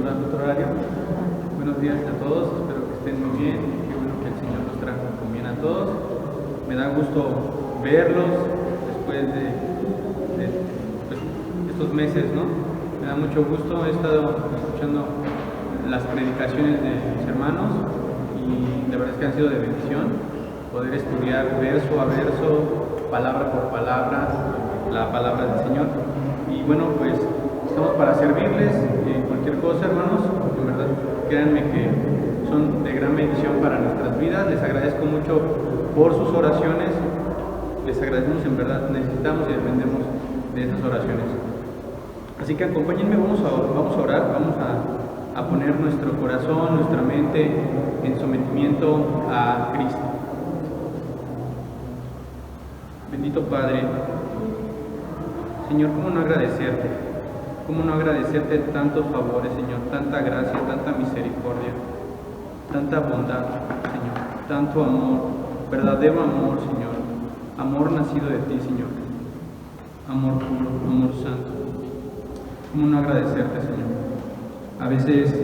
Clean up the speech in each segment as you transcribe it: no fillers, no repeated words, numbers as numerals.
otro horario. Buenos días a todos, espero que estén muy bien. Qué bueno que el Señor los trajo con bien a todos. Me da gusto verlos después de pues, estos meses, ¿no? Me da mucho gusto. He estado escuchando las predicaciones de mis hermanos y la verdad es que han sido de bendición poder estudiar verso a verso, palabra por palabra, la palabra del Señor. Y bueno, pues estamos para servirles en cualquier cosa, hermanos, porque en verdad créanme que son de gran bendición para nuestras vidas. Les agradezco mucho por sus oraciones, les agradecemos, en verdad necesitamos y dependemos de esas oraciones. Así que acompáñenme, vamos a orar, vamos a poner nuestro corazón, nuestra mente en sometimiento a Cristo. Bendito Padre, Señor, ¿cómo no agradecerte? ¿Cómo no agradecerte tantos favores, Señor? Tanta gracia, tanta misericordia, tanta bondad, Señor, tanto amor, verdadero amor, Señor, amor nacido de ti, Señor, amor puro, amor santo. ¿Cómo no agradecerte, Señor? A veces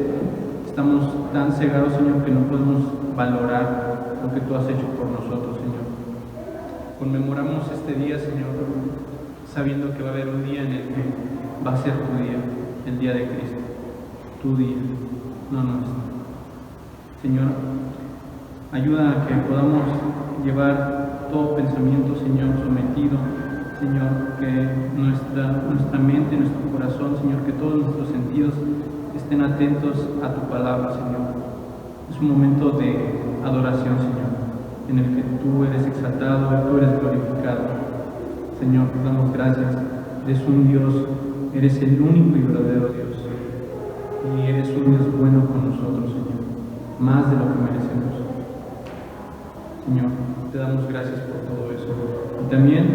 estamos tan cegados, Señor, que no podemos valorar lo que tú has hecho por nosotros, Señor. Conmemoramos este día, Señor, sabiendo que va a haber un día en el que va a ser tu día, el día de Cristo, tu día, no nuestro. Señor, ayuda a que podamos llevar todo pensamiento, Señor, sometido, Señor, que nuestra mente, nuestro corazón, Señor, que todos nuestros sentidos estén atentos a tu palabra, Señor. Es un momento de adoración, Señor, en el que tú eres exaltado y tú eres glorificado. Señor, te damos gracias. Eres un Dios, eres el único y verdadero Dios. Y eres un Dios bueno con nosotros, Señor, más de lo que merecemos. Señor, te damos gracias por todo eso. Y también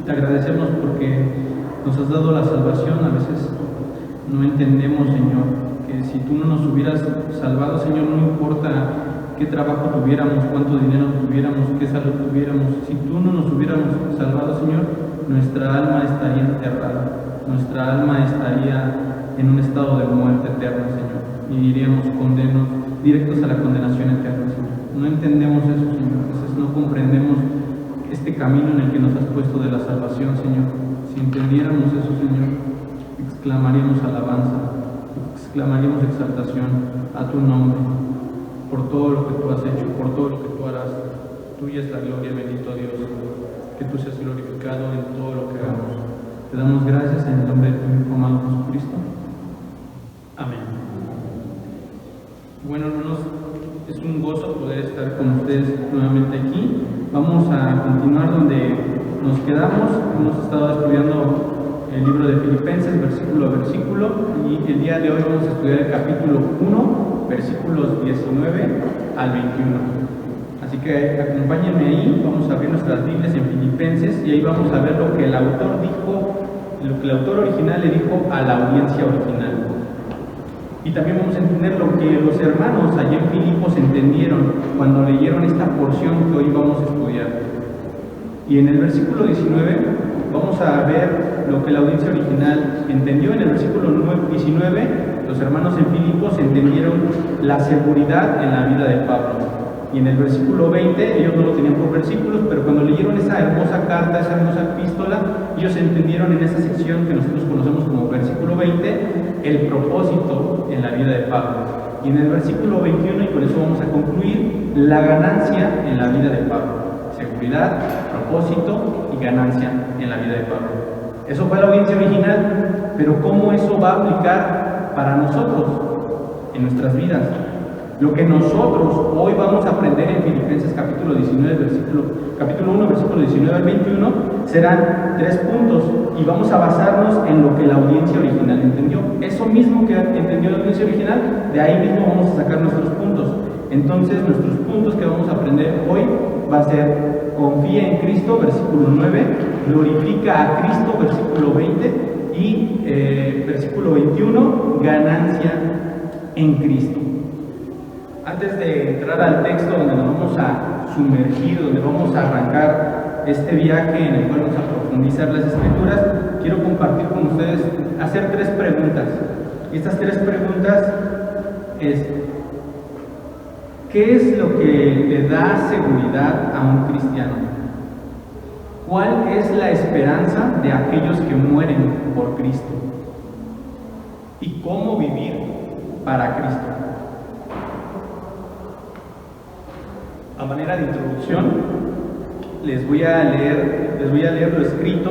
te agradecemos porque nos has dado la salvación. A veces no entendemos, Señor, que si tú no nos hubieras salvado, Señor, no importa qué trabajo tuviéramos, cuánto dinero tuviéramos, qué salud tuviéramos, si tú no nos hubiéramos salvado, Señor, nuestra alma estaría enterrada, nuestra alma estaría en un estado de muerte eterna, Señor, y iríamos directos a la condenación eterna, Señor. No entendemos eso, Señor, a veces no comprendemos este camino en el que nos has puesto de la salvación, Señor. Si entendiéramos eso, Señor, exclamaríamos alabanza, exclamaríamos exaltación a tu nombre, por todo lo que tú has hecho, por todo lo que tú harás. Tuya es la gloria, bendito Dios, que tú seas glorificado en todo lo que hagamos. Te damos gracias en el nombre de tu Hijo amado Jesucristo. Amén. Bueno, hermanos, es un gozo poder estar con ustedes nuevamente aquí. Vamos a continuar donde nos quedamos. Hemos estado estudiando el libro de Filipenses, versículo a versículo, y el día de hoy vamos a estudiar el capítulo 1, versículos 19 al 21. Así que acompáñenme ahí, vamos a abrir nuestras Biblias en Filipenses y ahí vamos a ver lo que el autor dijo, lo que el autor original le dijo a la audiencia original. Y también vamos a entender lo que los hermanos allá en Filipos entendieron cuando leyeron esta porción que hoy vamos a estudiar. Y en el versículo 19 vamos a ver lo que la audiencia original entendió. En el versículo 19, los hermanos en Filipos entendieron la seguridad en la vida de Pablo. Y en el versículo 20, ellos no lo tenían por versículos, pero cuando leyeron esa hermosa carta, esa hermosa epístola, ellos entendieron en esa sección que nosotros conocemos como versículo 20, el propósito en la vida de Pablo. Y en el versículo 21, y con eso vamos a concluir, la ganancia en la vida de Pablo. Seguridad, propósito y ganancia en la vida de Pablo. Eso fue la audiencia original, pero ¿cómo eso va a aplicar para nosotros en nuestras vidas? Lo que nosotros hoy vamos a aprender en Filipenses capítulo 1, versículo 19 al 21, serán 3 puntos y vamos a basarnos en lo que la audiencia original entendió. Eso mismo que entendió la audiencia original, de ahí mismo vamos a sacar nuestros puntos. Entonces, nuestros puntos que vamos a aprender hoy va a ser: confía en Cristo, versículo 9, glorifica a Cristo, versículo 20, y versículo 21, ganancia en Cristo. Antes de entrar al texto donde nos vamos a sumergir, donde vamos a arrancar este viaje en el cual vamos a profundizar las Escrituras, quiero compartir con ustedes, hacer 3 preguntas. Y estas tres preguntas es: ¿qué es lo que le da seguridad a un cristiano? ¿Cuál es la esperanza de aquellos que mueren por Cristo? ¿Y cómo vivir para Cristo? A manera de introducción, les voy a leer lo escrito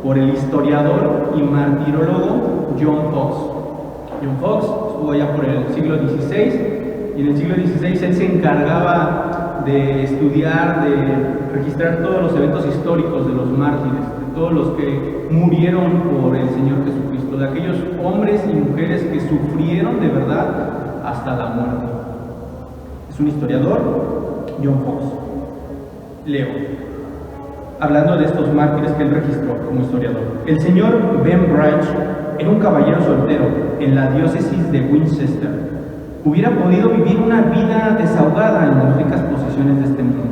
por el historiador y martirólogo John Fox. John Fox estuvo allá por el siglo XVI, y en el siglo XVI él se encargaba de estudiar, de registrar todos los eventos históricos de los mártires, de todos los que murieron por el Señor Jesucristo, de aquellos hombres y mujeres que sufrieron de verdad hasta la muerte. Es un historiador, John Fox. Leo, hablando de estos mártires que él registró como historiador: el señor Ben Bright era un caballero soltero en la diócesis de Winchester. Hubiera podido vivir una vida desahogada en las ricas posesiones de este mundo,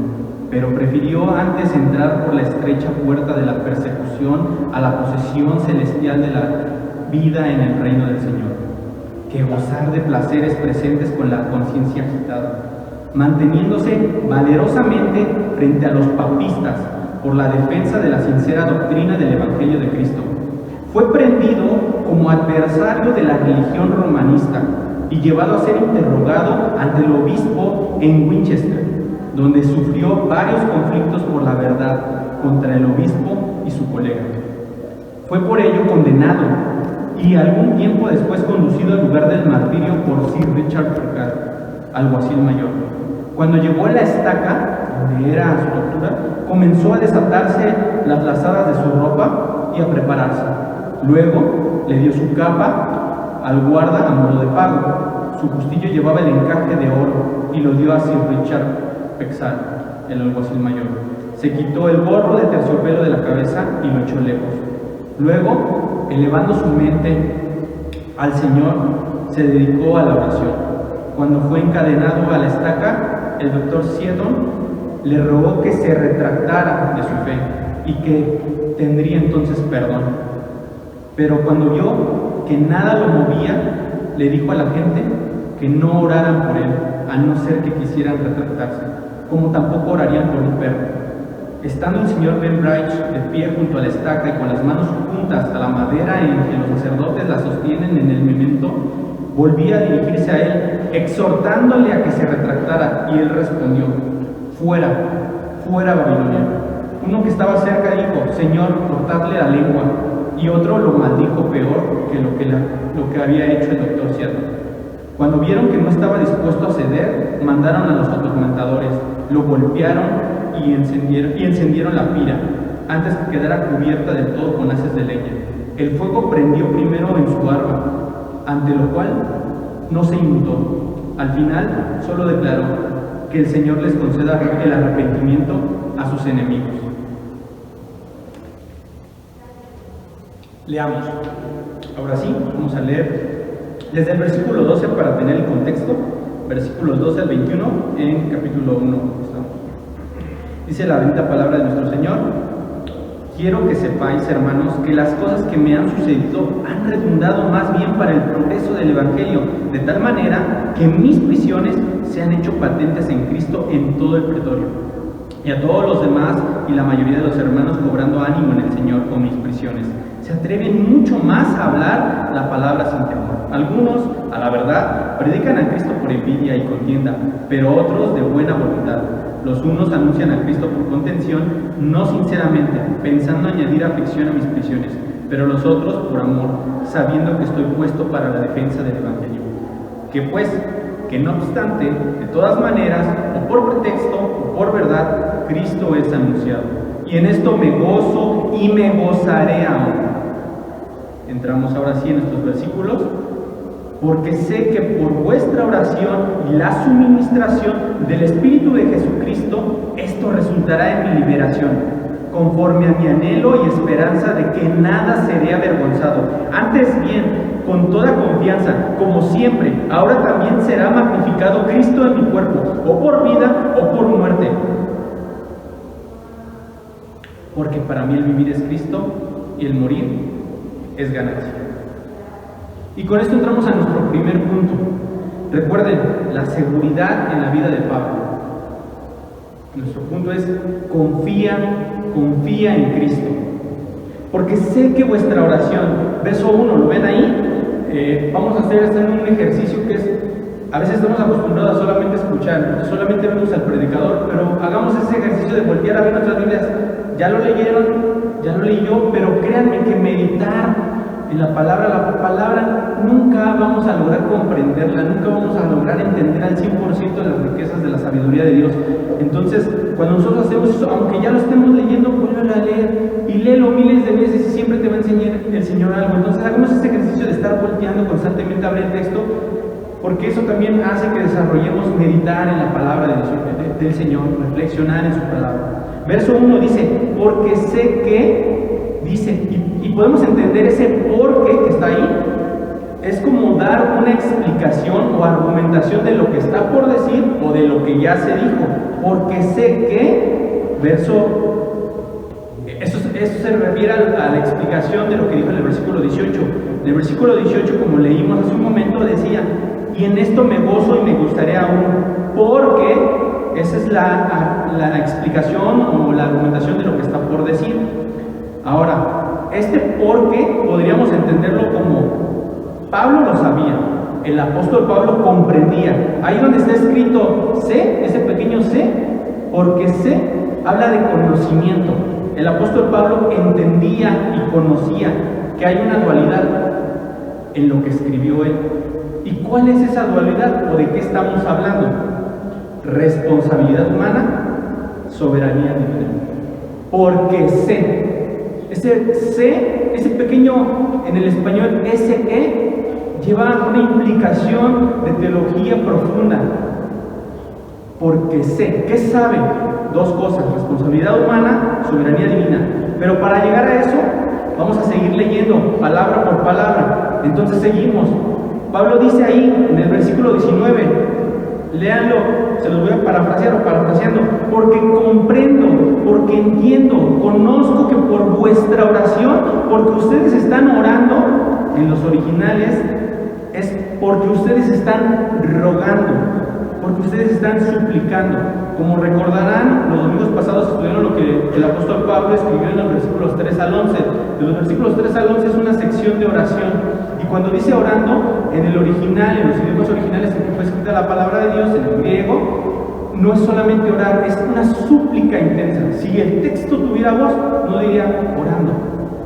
pero prefirió antes entrar por la estrecha puerta de la persecución a la posesión celestial de la vida en el reino del Señor, que gozar de placeres presentes con la conciencia agitada, manteniéndose valerosamente frente a los papistas por la defensa de la sincera doctrina del Evangelio de Cristo. Fue prendido como adversario de la religión romanista y llevado a ser interrogado ante el obispo en Winchester, donde sufrió varios conflictos por la verdad contra el obispo y su colega. Fue por ello condenado y algún tiempo después conducido al lugar del martirio por Sir Richard Purcell, alguacil mayor. Cuando llegó a la estaca, donde era su tortura, comenzó a desatarse las lazadas de su ropa y a prepararse. Luego le dio su capa al guarda a modo de pago. Su justillo llevaba el encaje de oro y lo dio a Sir Richard Purcell, el alguacil mayor. Se quitó el gorro de terciopelo de la cabeza y lo echó lejos. Luego, elevando su mente al Señor, se dedicó a la oración. Cuando fue encadenado a la estaca, el doctor Seddon le rogó que se retractara de su fe y que tendría entonces perdón. Pero cuando vio que nada lo movía, le dijo a la gente que no oraran por él, a no ser que quisieran retractarse, como tampoco orarían por un perro. Estando el señor Ben Bright de pie junto a la estaca y con las manos juntas a la madera en que los sacerdotes la sostienen en el memento, volvía a dirigirse a él, exhortándole a que se retractara, y él respondió: fuera, fuera Babilonia. Uno que estaba cerca dijo: Señor, cortadle la lengua. Y otro lo maldijo peor que lo que había hecho el doctor Seddon. Cuando vieron que no estaba dispuesto a ceder, mandaron a los atormentadores, lo golpearon y encendieron la pira, antes que quedara cubierta del todo con haces de leña. El fuego prendió primero en su barba, ante lo cual no se inmutó. Al final solo declaró que el Señor les conceda el arrepentimiento a sus enemigos. Leamos. Ahora sí, vamos a leer desde el versículo 12 para tener el contexto, versículos 12 al 21 en capítulo 1. Dice la bendita palabra de nuestro Señor: quiero que sepáis, hermanos, que las cosas que me han sucedido han redundado más bien para el progreso del Evangelio, de tal manera que mis prisiones se han hecho patentes en Cristo en todo el pretorio. Y a todos los demás y la mayoría de los hermanos, cobrando ánimo en el Señor con mis prisiones, se atreven mucho más a hablar la palabra sin temor. Algunos, a la verdad, predican a Cristo por envidia y contienda, pero otros de buena voluntad. Los unos anuncian a Cristo por contención, no sinceramente, pensando añadir aflicción a mis prisiones, pero los otros por amor, sabiendo que estoy puesto para la defensa del Evangelio. Que pues, que no obstante, de todas maneras, o por pretexto o por verdad, Cristo es anunciado. Y en esto me gozo y me gozaré aún. Entramos ahora sí en estos versículos. Porque sé que por vuestra oración y la suministración del Espíritu de Jesucristo, esto resultará en mi liberación, conforme a mi anhelo y esperanza de que nada seré avergonzado. Antes bien, con toda confianza, como siempre, ahora también será magnificado Cristo en mi cuerpo, o por vida o por muerte. Porque para mí el vivir es Cristo y el morir es ganancia. Y con esto entramos a nuestro primer punto. Recuerden, la seguridad en la vida de Pablo. Nuestro punto es: confía en Cristo. Porque sé que vuestra oración, verso 1, ¿lo ven ahí? Vamos a hacer un ejercicio que es, a veces estamos acostumbrados a solamente escuchar, solamente vemos al predicador, pero hagamos ese ejercicio de voltear a ver nuestras Biblias. Ya lo leyeron, ya lo leí yo, pero créanme que meditar en la palabra nunca vamos a lograr comprenderla, nunca vamos a lograr entender al 100% las riquezas de la sabiduría de Dios. Entonces, cuando nosotros hacemos eso, aunque ya lo estemos leyendo, vuélvelo a leer y léelo miles de veces y siempre te va a enseñar el Señor algo. Entonces, hagamos este ejercicio de estar volteando constantemente a ver el texto, porque eso también hace que desarrollemos meditar en la palabra del Señor, reflexionar en su palabra. Verso 1 dice: porque sé que, dice, y podemos entender ese porque que está ahí, es como dar una explicación o argumentación de lo que está por decir o de lo que ya se dijo. Porque sé que, eso se refiere a la explicación de lo que dijo en el versículo 18. En el versículo 18, como leímos hace un momento, decía: y en esto me gozo y me gustaré aún, porque esa es la explicación o la argumentación de lo que está por decir. Ahora, este porque podríamos entenderlo como: Pablo lo sabía, el apóstol Pablo comprendía. Ahí donde está escrito sé, ese pequeño sé, porque sé, habla de conocimiento. El apóstol Pablo entendía y conocía que hay una dualidad en lo que escribió él. ¿Y cuál es esa dualidad o de qué estamos hablando? Responsabilidad humana, soberanía divina. Porque sé. Ese sé, ese pequeño, en el español SE, lleva una implicación de teología profunda. Porque sé. ¿Qué sabe? Dos cosas: responsabilidad humana, soberanía divina. Pero para llegar a eso, vamos a seguir leyendo palabra por palabra. Entonces seguimos. Pablo dice ahí en el versículo 19, léanlo, se los voy a parafrasear o parafraseando: porque comprendo, porque entiendo, conozco que por vuestra oración, porque ustedes están orando, en los originales es porque ustedes están rogando, porque ustedes están suplicando. Como recordarán, los domingos pasados estudiaron lo que el apóstol Pablo escribió en los versículos 3 al 11. De los versículos 3 al 11 es una sección de oración. Y cuando dice orando, en el original, en los idiomas originales en que fue escrita la palabra de Dios, en el griego, no es solamente orar, es una súplica intensa. Si el texto tuviera voz, no diría orando.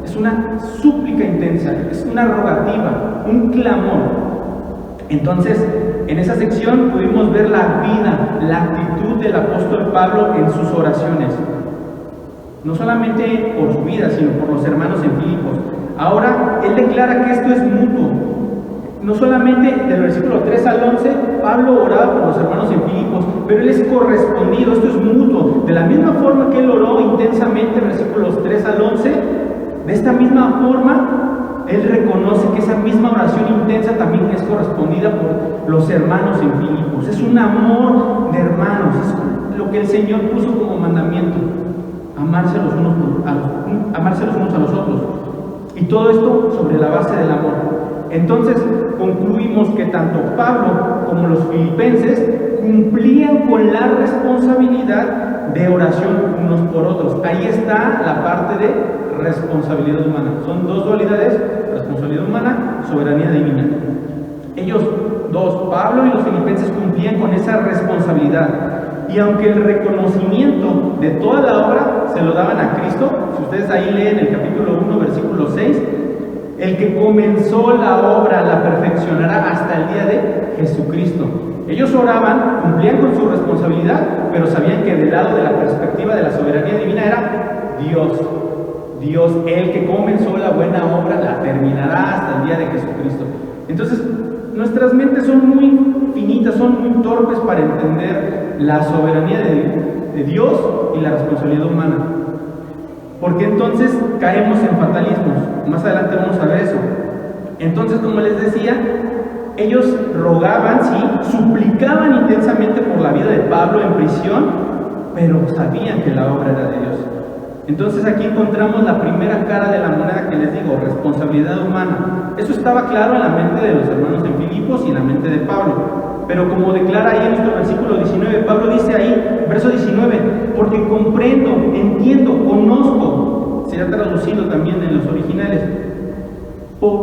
Es una súplica intensa, es una rogativa, un clamor. Entonces, en esa sección pudimos ver la vida, la actitud del apóstol Pablo en sus oraciones. No solamente por su vida, sino por los hermanos en Filipos. Ahora, él declara que esto es mutuo. No solamente del versículo 3 al 11, Pablo oraba por los hermanos en Filipos, pero él es correspondido, esto es mutuo. De la misma forma que él oró intensamente, versículos 3 al 11, de esta misma forma, él reconoce que esa misma oración intensa también es correspondida por los hermanos en Filipos. Es un amor de hermanos, es lo que el Señor puso como mandamiento: amarse los unos a los otros. Y todo esto sobre la base del amor. Entonces concluimos que tanto Pablo como los filipenses cumplían con la responsabilidad de oración unos por otros. Ahí está la parte de responsabilidad humana. Son dos dualidades: responsabilidad humana, soberanía divina. Ellos dos, Pablo y los filipenses, cumplían con esa responsabilidad. Y aunque el reconocimiento de toda la obra se lo daban a Cristo, si ustedes ahí leen el capítulo 1, versículo 6, el que comenzó la obra la perfeccionará hasta el día de Jesucristo. Ellos oraban, cumplían con su responsabilidad, pero sabían que del lado de la perspectiva de la soberanía divina era Dios. Dios, el que comenzó la buena obra, la terminará hasta el día de Jesucristo. Entonces, nuestras mentes son muy finitas, son muy torpes para entender la soberanía de Dios y la responsabilidad humana. Porque entonces caemos en fatalismos. Más adelante vamos a ver eso. Entonces, como les decía, ellos rogaban, sí, suplicaban intensamente por la vida de Pablo en prisión, pero sabían que la obra era de Dios. Entonces aquí encontramos la primera cara de la moneda que les digo, responsabilidad humana. Eso estaba claro en la mente de los hermanos en Filipos y en la mente de Pablo. Pero como declara ahí en nuestro versículo 19, Pablo dice ahí, verso 19, porque comprendo, entiendo, conozco, será traducido también en los originales,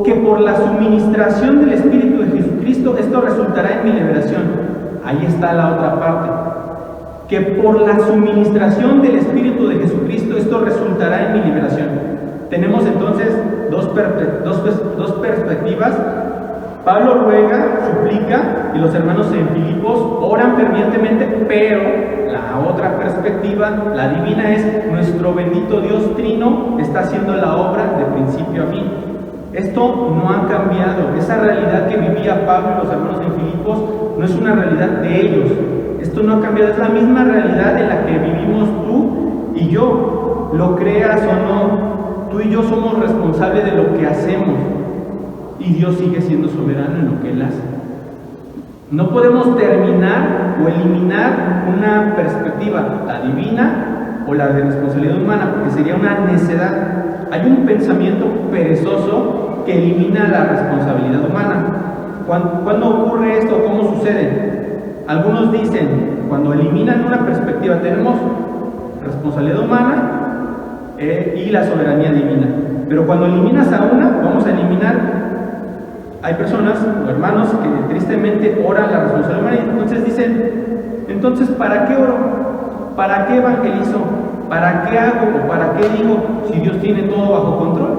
que por la suministración del Espíritu de Jesucristo esto resultará en mi liberación. Ahí está la otra parte. Que por la suministración del Espíritu de Jesucristo esto resultará en mi liberación. Tenemos entonces dos perspectivas. Pablo ruega, suplica, y los hermanos en Filipos oran fervientemente, pero la otra perspectiva, la divina, es nuestro bendito Dios Trino está haciendo la obra de principio a fin. Esto no ha cambiado. Esa realidad que vivía Pablo y los hermanos en Filipos no es una realidad de ellos. Esto no ha cambiado, es la misma realidad en la que vivimos tú y yo. Lo creas o no, tú y yo somos responsables de lo que hacemos y Dios sigue siendo soberano en lo que Él hace. No podemos terminar o eliminar una perspectiva, la divina o la de responsabilidad humana, porque sería una necedad. Hay un pensamiento perezoso que elimina la responsabilidad humana. ¿Cuándo ocurre esto? ¿Cómo sucede? Algunos dicen, cuando eliminan una perspectiva, tenemos responsabilidad humana y la soberanía divina. Pero cuando eliminas a una, vamos a eliminar. Hay personas o hermanos que tristemente oran la responsabilidad humana y entonces dicen, entonces ¿para qué oro? ¿Para qué evangelizo? ¿Para qué hago o para qué digo si Dios tiene todo bajo control?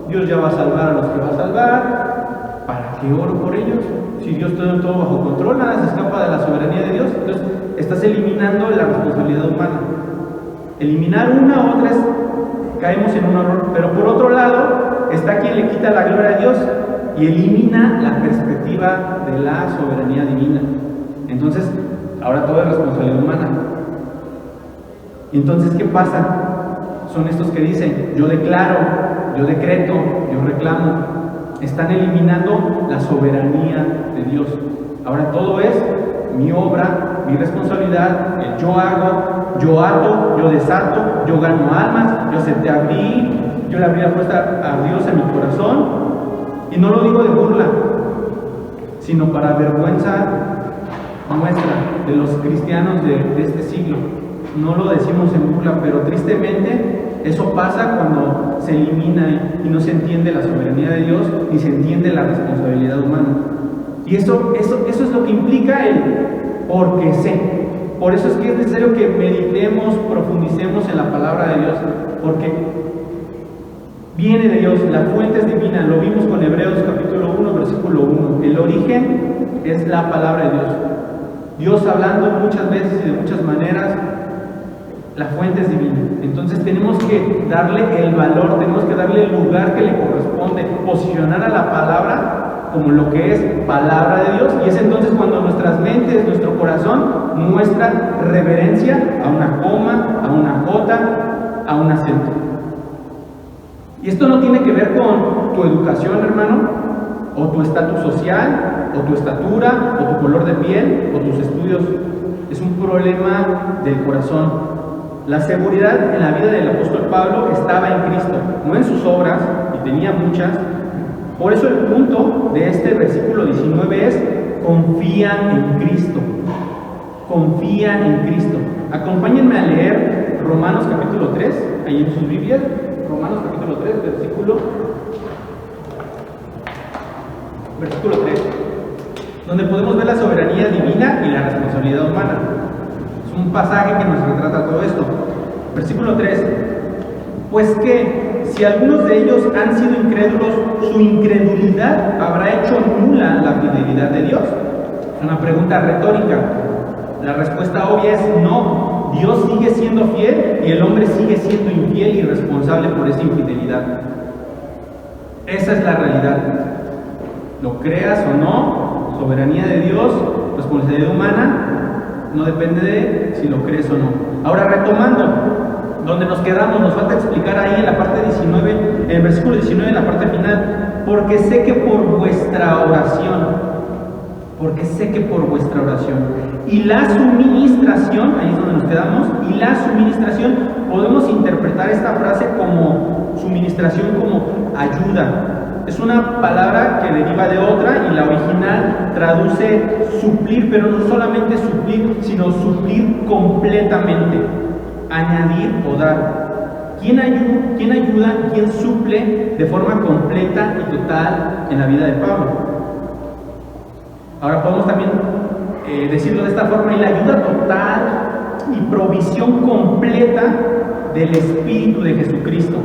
Dios ya va a salvar a los que va a salvar. ¿Para qué oro por ellos? Si Dios tiene todo bajo control, nada se escapa de la soberanía de Dios. Entonces estás eliminando la responsabilidad humana. Eliminar una u otra caemos en un error. Pero por otro lado está quien le quita la gloria a Dios y elimina la perspectiva de la soberanía divina. Entonces ahora todo es responsabilidad humana. Y entonces ¿qué pasa? Son estos que dicen, yo declaro, yo decreto, yo reclamo. Están eliminando la soberanía de Dios. Ahora todo es mi obra, mi responsabilidad, el yo hago, yo ato, yo desato, yo gano almas, yo acepté abrir, yo le abrí la puerta a Dios en mi corazón. Y no lo digo de burla, sino para vergüenza nuestra, de los cristianos de este siglo. No lo decimos en burla, pero tristemente eso pasa cuando se elimina y no se entiende la soberanía de Dios ni se entiende la responsabilidad humana. Y eso es lo que implica el porque sé. Por eso es que es necesario que meditemos, profundicemos en la palabra de Dios, porque viene de Dios, la fuente es divina. Lo vimos con Hebreos capítulo 1, versículo 1. El origen es la palabra de Dios. Dios hablando muchas veces y de muchas maneras. La fuente es divina. Entonces tenemos que darle el valor, tenemos que darle el lugar que le corresponde, posicionar a la palabra como lo que es palabra de Dios. Y es entonces cuando nuestras mentes, nuestro corazón muestra reverencia a una coma, a una jota, a un acento. Y esto no tiene que ver con tu educación, hermano, o tu estatus social, o tu estatura, o tu color de piel, o tus estudios. Es un problema del corazón. La seguridad en la vida del apóstol Pablo estaba en Cristo, no en sus obras, y tenía muchas. Por eso el punto de este versículo 19 es: confía en Cristo. Confía en Cristo. Acompáñenme a leer Romanos capítulo 3, ahí en sus Biblias. Romanos capítulo 3, versículo 3, donde podemos ver la soberanía divina y la responsabilidad humana. Es un pasaje que nos retrata todo esto. Versículo 3. Pues que, si algunos de ellos han sido incrédulos, su incredulidad habrá hecho nula la fidelidad de Dios. Es una pregunta retórica. La respuesta obvia es no. Dios sigue siendo fiel y el hombre sigue siendo infiel y responsable por esa infidelidad. Esa es la realidad. Lo creas o no, soberanía de Dios, responsabilidad humana, no depende de si lo crees o no. Ahora, retomando, donde nos quedamos, nos falta explicar ahí en la parte 19, en el versículo 19, en la parte final, porque sé que por vuestra oración, y la suministración, ahí es donde nos quedamos, y la suministración podemos interpretar esta frase como suministración, como ayuda. Es una palabra que deriva de otra y la original traduce suplir, pero no solamente suplir, sino suplir completamente, añadir o dar. ¿Quién ayuda, quién suple de forma completa y total en la vida de Pablo? Ahora podemos también decirlo de esta forma: y la ayuda total y provisión completa del Espíritu de Jesucristo.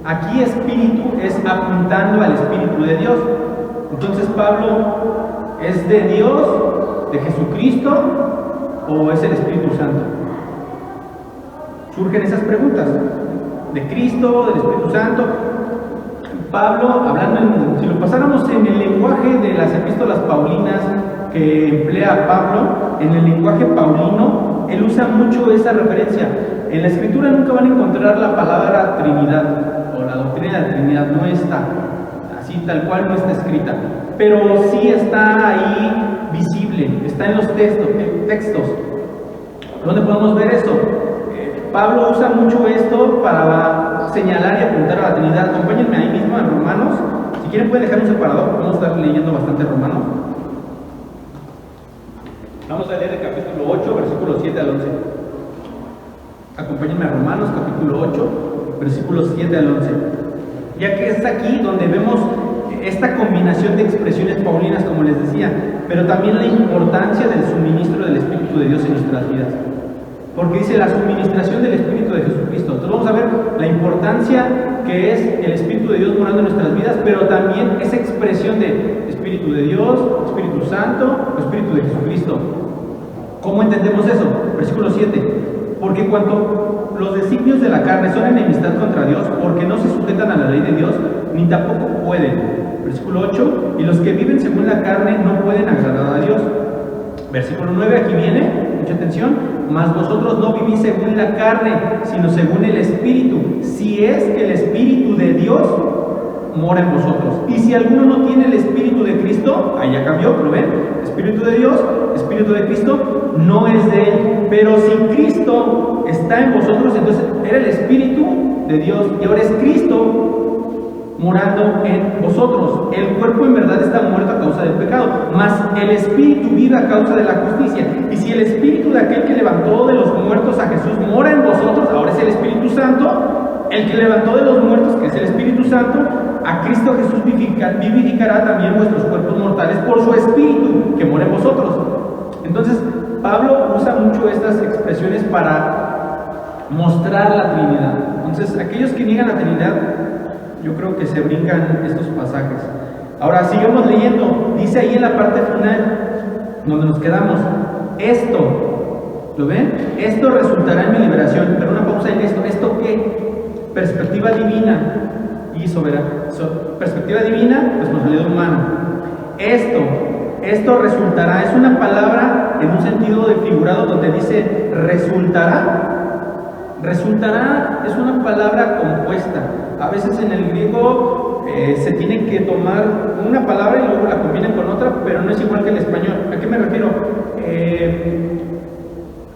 Aquí espíritu es apuntando al Espíritu de Dios. Entonces, Pablo, ¿es de Dios, de Jesucristo, o es el Espíritu Santo? Surgen esas preguntas. ¿De Cristo, del Espíritu Santo? Pablo, si lo pasáramos en el lenguaje de las epístolas paulinas que emplea Pablo, en el lenguaje paulino, él usa mucho esa referencia. En la Escritura nunca van a encontrar la palabra Trinidad, o la doctrina de la Trinidad, no está así, tal cual no está escrita, pero sí está ahí visible, está en los textos. ¿Dónde podemos ver eso? Pablo usa mucho esto para señalar y apuntar a la Trinidad. Acompáñenme ahí mismo en Romanos. Si quieren pueden dejar un separador, vamos a estar leyendo bastante Romanos. Vamos a leer el capítulo 8, versículos 7 al 11. Acompáñenme a Romanos, capítulo 8, versículos 7 al 11. Ya que es aquí donde vemos esta combinación de expresiones paulinas, como les decía, pero también la importancia del suministro del Espíritu de Dios en nuestras vidas. Porque dice la suministración del Espíritu de Jesucristo. Entonces vamos a ver la importancia que es el Espíritu de Dios morando en nuestras vidas, pero también esa expresión de Espíritu de Dios, Espíritu Santo, Espíritu de Jesucristo. ¿Cómo entendemos eso? Versículo 7. Porque cuanto los designios de la carne son enemistad contra Dios, porque no se sujetan a la ley de Dios, ni tampoco pueden. Versículo 8. Y los que viven según la carne no pueden agradar a Dios. Versículo 9, aquí viene, mucha atención: mas vosotros no vivís según la carne, sino según el Espíritu, si es que el Espíritu de Dios mora en vosotros. Y si alguno no tiene el Espíritu de Cristo, ahí ya cambió, ¿lo ven? Espíritu de Dios, Espíritu de Cristo, no es de él. Pero si Cristo está en vosotros, entonces era el Espíritu de Dios y ahora es Cristo morando en vosotros. El cuerpo en verdad está muerto a causa del pecado, mas el Espíritu vive a causa de la justicia. Y si el Espíritu de aquel que levantó de los muertos a Jesús mora en vosotros, ahora es el Espíritu Santo, el que levantó de los muertos, que es el Espíritu Santo, a Cristo Jesús vivificará también vuestros cuerpos mortales por su Espíritu que mora en vosotros. Entonces, Pablo usa mucho estas expresiones para mostrar la Trinidad. Entonces, aquellos que niegan la Trinidad, yo creo que se brincan estos pasajes. Ahora, sigamos leyendo. Dice ahí en la parte final, donde nos quedamos, esto, ¿lo ven? Esto resultará en mi liberación. Pero una pausa en esto. ¿Esto qué? Perspectiva divina y soberana. Perspectiva divina, responsabilidad humana. Esto resultará. Es una palabra en un sentido de figurado donde dice resultará. Resultará es una palabra compuesta. A veces en el griego se tiene que tomar una palabra y luego la combinan con otra, pero no es igual que el español. ¿A qué me refiero?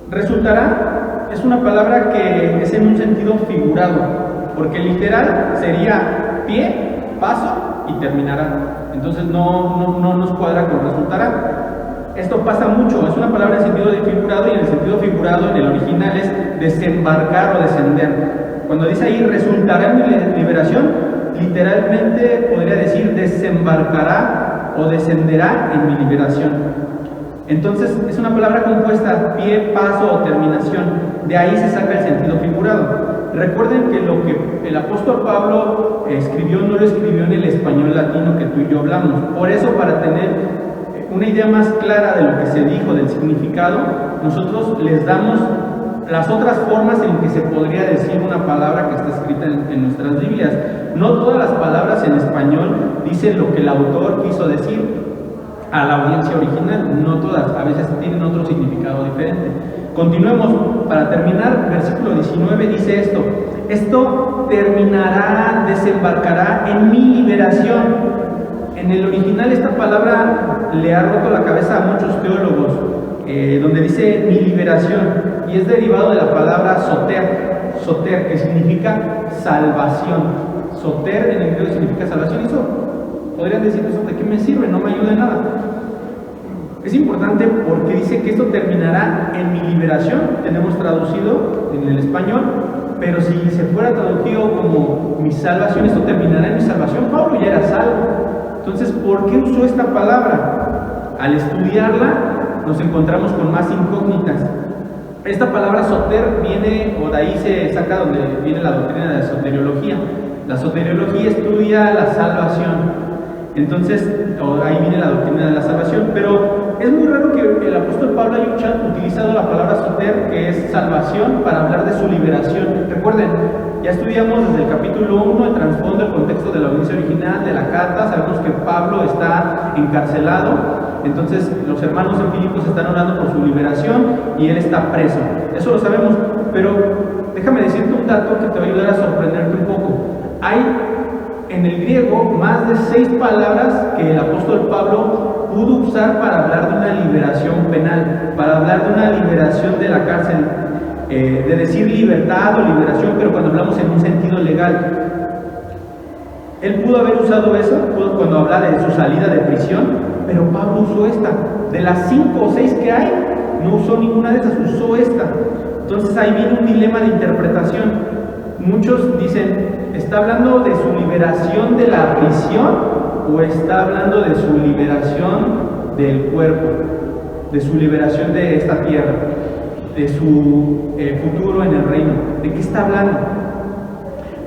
Resultará es una palabra que es en un sentido figurado, porque literal sería pie, paso y terminará. Entonces no nos cuadra con resultará. Esto pasa mucho, es una palabra en sentido de figurado, y en el sentido figurado en el original es desembarcar o descender. Cuando dice ahí resultará en mi liberación, literalmente podría decir desembarcará o descenderá en mi liberación. Entonces es una palabra compuesta, pie, paso o terminación. De ahí se saca el sentido figurado. Recuerden que lo que el apóstol Pablo escribió no lo escribió en el español latino que tú y yo hablamos. Por eso, para tener una idea más clara de lo que se dijo, del significado, nosotros les damos las otras formas en que se podría decir una palabra que está escrita en nuestras Biblias. No todas las palabras en español dicen lo que el autor quiso decir a la audiencia original, no todas, a veces tienen otro significado diferente. Continuemos. Para terminar, versículo 19 dice esto terminará, desembarcará en mi liberación. En el original esta palabra le ha roto la cabeza a muchos teólogos, donde dice mi liberación, y es derivado de la palabra soter. soter, que significa salvación. Soter en el griego significa salvación. Y eso, podrían decir, ¿eso de qué me sirve? No me ayuda en nada. Es importante porque dice que esto terminará en mi liberación, tenemos traducido en el español, pero si se fuera traducido como mi salvación, esto terminará en mi salvación. Pablo ya era salvo. Entonces, ¿por qué usó esta palabra? Al estudiarla, nos encontramos con más incógnitas. Esta palabra soter viene, o de ahí se saca donde viene la doctrina de la soteriología. La soteriología estudia la salvación. Entonces, ahí viene la doctrina de la salvación, pero es muy raro que el apóstol Pablo haya utilizado la palabra soter, que es salvación, para hablar de su liberación. Recuerden, ya estudiamos desde el capítulo 1 el trasfondo, el contexto de la audiencia original, de la carta. Sabemos que Pablo está encarcelado, entonces los hermanos en Filipos están orando por su liberación y él está preso. Eso lo sabemos, pero déjame decirte un dato que te va a ayudar a sorprenderte un poco. Hay en el griego más de 6 palabras que el apóstol Pablo pudo usar para hablar de una liberación penal, para hablar de una liberación de la cárcel, de decir libertad o liberación, pero cuando hablamos en un sentido legal. Él pudo haber usado eso cuando habla de su salida de prisión, pero Pablo usó esta. De las 5 o 6 que hay, no usó ninguna de esas, usó esta. Entonces ahí viene un dilema de interpretación. Muchos dicen, ¿está hablando de su liberación de la prisión o está hablando de su liberación del cuerpo, de su liberación de esta tierra, de su futuro en el reino? ¿De qué está hablando?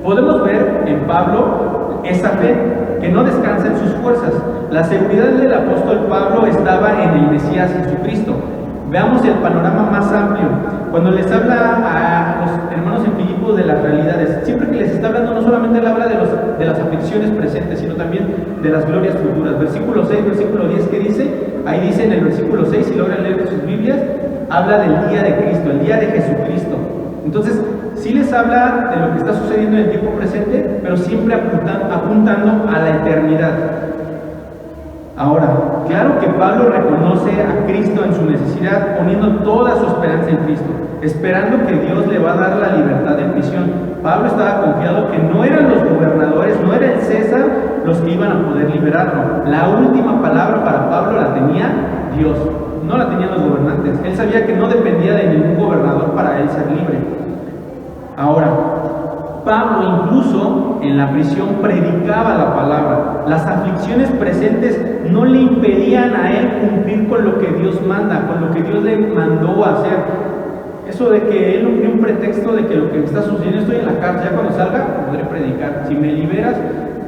Podemos ver en Pablo esa fe que no descansa en sus fuerzas. La seguridad del apóstol Pablo estaba en el Mesías Jesucristo. Veamos el panorama más amplio. Cuando les habla a los hermanos en Filipos de las realidades, siempre que les está hablando, no solamente él habla de las aflicciones presentes, sino también de las glorias futuras. Versículo 6, versículo 10, ¿qué dice? Ahí dice en el versículo 6, si logran leer sus Biblias, habla del día de Cristo, el día de Jesucristo. Entonces, sí les habla de lo que está sucediendo en el tiempo presente, pero siempre apuntando a la eternidad. Ahora, claro que Pablo reconoce a Cristo en su necesidad, poniendo toda su esperanza en Cristo, esperando que Dios le va a dar la libertad de prisión. Pablo estaba confiado que no eran los gobernadores, no era el César los que iban a poder liberarlo. La última palabra para Pablo la tenía Dios, no la tenían los gobernantes. Él sabía que no dependía de ningún gobernador para él ser libre. Ahora, Pablo incluso en la prisión predicaba la palabra. Las aflicciones presentes no le impedían a él cumplir con lo que Dios manda, con lo que Dios le mandó a hacer. Eso de que él no tiene un pretexto de que lo que me está sucediendo, estoy en la cárcel, ya cuando salga podré predicar. Si me liberas,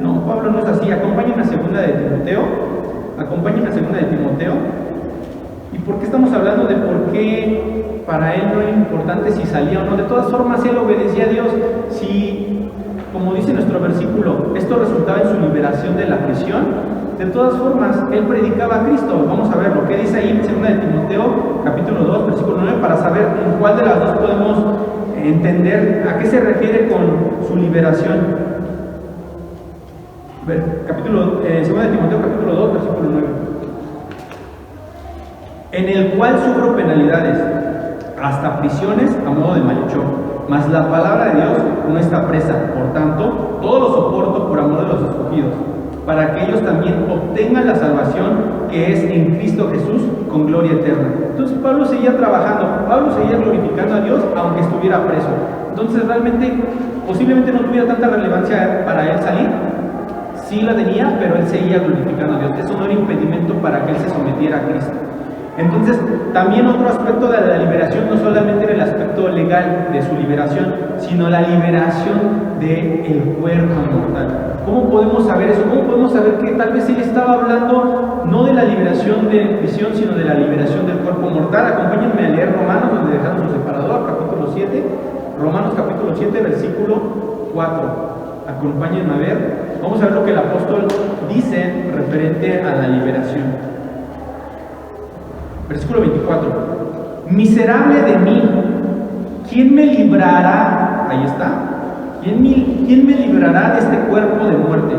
no, Pablo no es así. Acompáñenme a segunda de Timoteo. Acompáñenme a segunda de Timoteo. ¿Y por qué estamos hablando de por qué para él no era importante si salía o no? De todas formas, él obedecía a Dios. Si, como dice nuestro versículo, esto resultaba en su liberación de la prisión, de todas formas, él predicaba a Cristo. Vamos a ver lo que dice ahí en 2 de Timoteo, capítulo 2, versículo 9, para saber en cuál de las dos podemos entender a qué se refiere con su liberación. Capítulo, 2 de Timoteo, capítulo 2, versículo 9. En el cual sufro penalidades, hasta prisiones a modo de malhechor. Mas la palabra de Dios no está presa, por tanto, todo lo soporto por amor de los escogidos, para que ellos también obtengan la salvación que es en Cristo Jesús con gloria eterna. Entonces Pablo seguía trabajando, Pablo seguía glorificando a Dios aunque estuviera preso. Entonces realmente, posiblemente no tuviera tanta relevancia para él salir. Sí la tenía, pero él seguía glorificando a Dios. Eso no era impedimento para que él se sometiera a Cristo. Entonces, también otro aspecto de la liberación no solamente era el aspecto legal de su liberación, sino la liberación del cuerpo mortal. ¿Cómo podemos saber eso? ¿Cómo podemos saber que tal vez él estaba hablando no de la liberación de prisión, sino de la liberación del cuerpo mortal? Acompáñenme a leer Romanos, donde dejamos su separador, capítulo 7. Romanos capítulo 7, versículo 4. Acompáñenme a ver. Vamos a ver lo que el apóstol dice referente a la liberación. Versículo 24. Miserable de mí, ¿quién me librará? Ahí está. ¿Quién me librará de este cuerpo de muerte?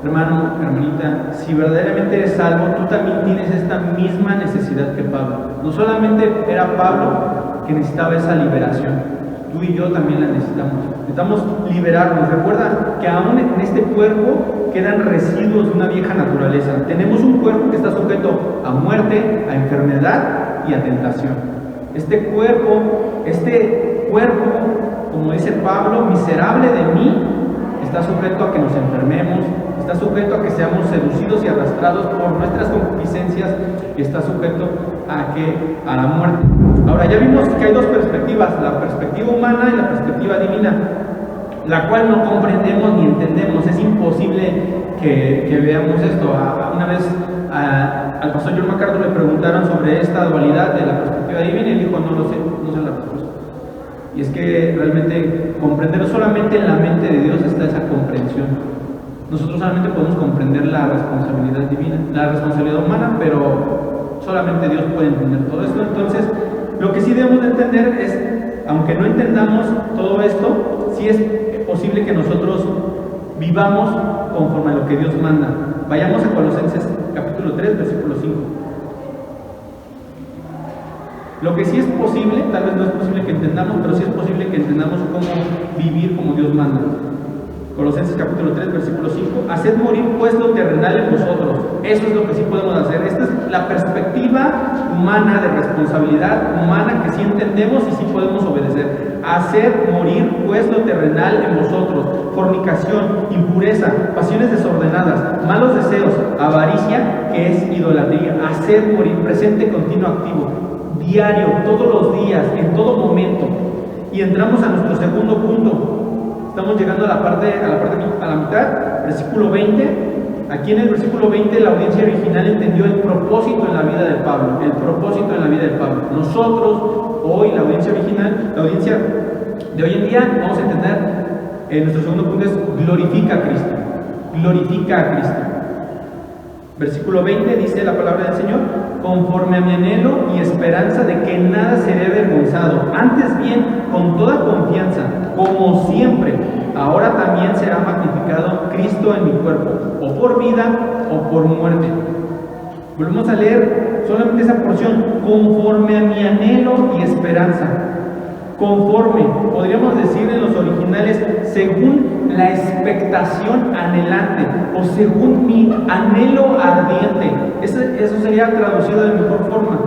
Hermano, hermanita, si verdaderamente eres salvo, tú también tienes esta misma necesidad que Pablo. No solamente era Pablo que necesitaba esa liberación. Tú y yo también la necesitamos. Necesitamos liberarnos. Recuerda que aún en este cuerpo quedan residuos de una vieja naturaleza. Tenemos un cuerpo que está sujeto a muerte, a enfermedad y a tentación. Este cuerpo, como dice Pablo, miserable de mí, está sujeto a que nos enfermemos, está sujeto a que seamos seducidos y arrastrados por nuestras concupiscencias y está sujeto a la muerte. Ahora, ya vimos que hay dos perspectivas, la perspectiva humana y la perspectiva divina, la cual no comprendemos ni entendemos. Es imposible que veamos esto. Una vez al pastor John MacArthur le preguntaron sobre esta dualidad de la perspectiva divina y él dijo, no lo sé, no sé la respuesta. Y es que realmente comprender, solamente en la mente de Dios está esa comprensión. Nosotros solamente podemos comprender la responsabilidad divina, la responsabilidad humana, pero solamente Dios puede entender todo esto. Entonces, lo que sí debemos de entender es, aunque no entendamos todo esto, sí es posible que nosotros vivamos conforme a lo que Dios manda. Vayamos a Colosenses capítulo 3, versículo 5. Lo que sí es posible, tal vez no es posible que entendamos, pero sí es posible que entendamos cómo vivir como Dios manda. Colosenses capítulo 3, versículo 5. Haced morir pues lo terrenal en vosotros. Eso es lo que sí podemos hacer. Esta es la perspectiva humana, de responsabilidad humana, que sí entendemos y sí podemos obedecer. Haced morir pues lo terrenal en vosotros: fornicación, impureza, pasiones desordenadas, malos deseos, avaricia, que es idolatría. Haced morir, presente continuo activo, diario, todos los días, en todo momento. Y entramos a nuestro segundo punto. Estamos llegando a la mitad, versículo 20. Aquí en el versículo 20 la audiencia original entendió el propósito en la vida de Pablo. El propósito en la vida de Pablo. Nosotros, hoy, la audiencia original, la audiencia de hoy en día, vamos a entender, nuestro segundo punto es glorifica a Cristo. Glorifica a Cristo. Versículo 20 dice la palabra del Señor: conforme a mi anhelo y esperanza de que nada seré avergonzado, antes bien, con toda confianza, como siempre, ahora también será magnificado Cristo en mi cuerpo, o por vida o por muerte. Volvemos a leer solamente esa porción: conforme a mi anhelo y esperanza. Conforme, podríamos decir en los originales, según la expectación anhelante, o según mi anhelo ardiente. Eso sería traducido de mejor forma.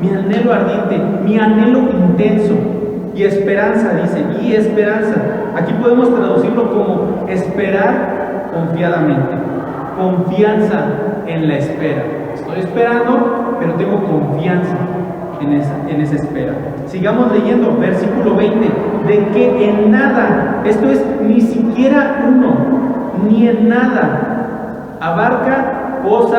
Mi anhelo ardiente, mi anhelo intenso. Y esperanza, dice, y esperanza. Aquí podemos traducirlo como esperar confiadamente, confianza en la espera. Estoy esperando, pero tengo confianza en esa espera. Sigamos leyendo, versículo 20, de que en nada, esto es, ni siquiera uno, ni en nada, abarca cosa,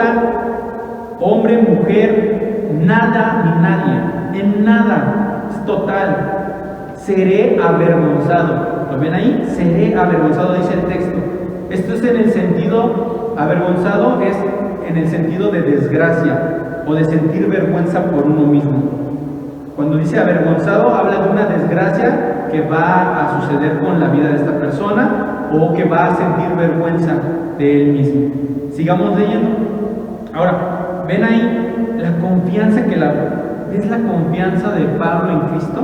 hombre, mujer, nada ni nadie, en nada, es total, seré avergonzado. ¿Lo ven ahí? Seré avergonzado, dice el texto. Esto es en el sentido, avergonzado es en el sentido de desgracia o de sentir vergüenza por uno mismo. Cuando dice avergonzado, habla de una desgracia que va a suceder con la vida de esta persona o que va a sentir vergüenza de él mismo. Sigamos leyendo. Ahora, ven ahí la confianza ¿ves la confianza de Pablo en Cristo?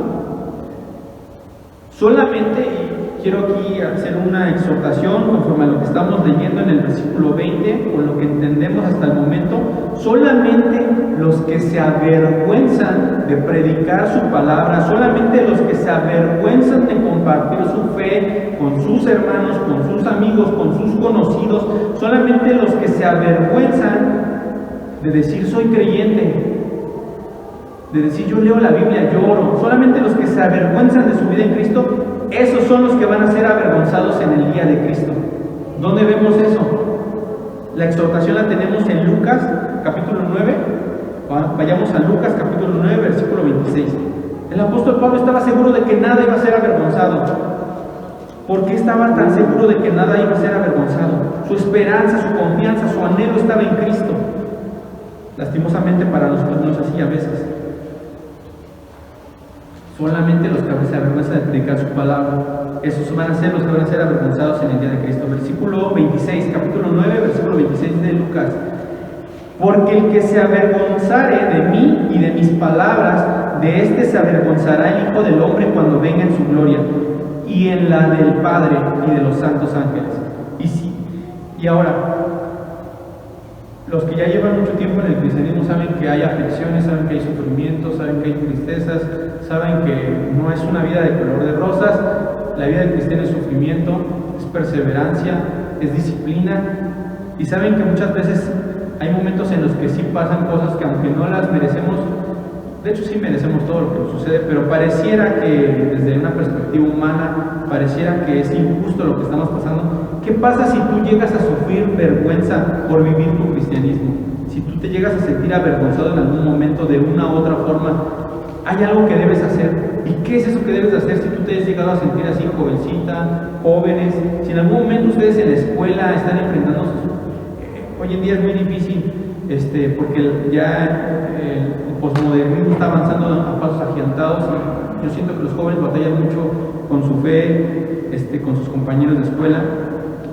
Solamente, y quiero aquí hacer una exhortación conforme a lo que estamos leyendo en el versículo 20, con lo que entendemos hasta el momento, solamente los que se avergüenzan de predicar su palabra, solamente los que se avergüenzan de compartir su fe con sus hermanos, con sus amigos, con sus conocidos, solamente los que se avergüenzan de decir soy creyente, de decir yo leo la Biblia, yo oro, solamente los que se avergüenzan de su vida en Cristo, esos son los que van a ser avergonzados en el día de Cristo. ¿Dónde vemos eso? La exhortación la tenemos en Lucas capítulo 9. Vayamos a Lucas capítulo 9, versículo 26. El apóstol Pablo estaba seguro de que nada iba a ser avergonzado. ¿Por qué estaba tan seguro de que nada iba a ser avergonzado? Su esperanza, su confianza, su anhelo estaba en Cristo. Lastimosamente para nosotros no es así a veces. Solamente los que se avergüenzan de predicar su palabra, esos van a ser los que van a ser avergonzados en el día de Cristo. Versículo 26, capítulo 9, versículo 26 de Lucas. Porque el que se avergonzare de mí y de mis palabras de este se avergonzará el Hijo del Hombre cuando venga en su gloria, y en la del Padre y de los santos ángeles. Y ahora, los que ya llevan mucho tiempo en el cristianismo saben que hay aflicciones, saben que hay sufrimientos, saben que hay tristezas, saben que no es una vida de color de rosas. La vida del cristiano es sufrimiento, es perseverancia, es disciplina, y saben que muchas veces hay momentos en los que sí pasan cosas que, aunque no las merecemos, de hecho sí merecemos todo lo que nos sucede, pero pareciera que desde una perspectiva humana, pareciera que es injusto lo que estamos pasando. ¿Qué pasa si tú llegas a sufrir vergüenza por vivir tu cristianismo? Si tú te llegas a sentir avergonzado en algún momento de una u otra forma, hay algo que debes hacer. ¿Y qué es eso que debes hacer si tú te has llegado a sentir así, jovencita, jóvenes? Si en algún momento ustedes en la escuela están enfrentándose, hoy en día es muy difícil, porque ya el posmodernismo está avanzando a pasos agigantados, y yo siento que los jóvenes batallan mucho con su fe, con sus compañeros de escuela.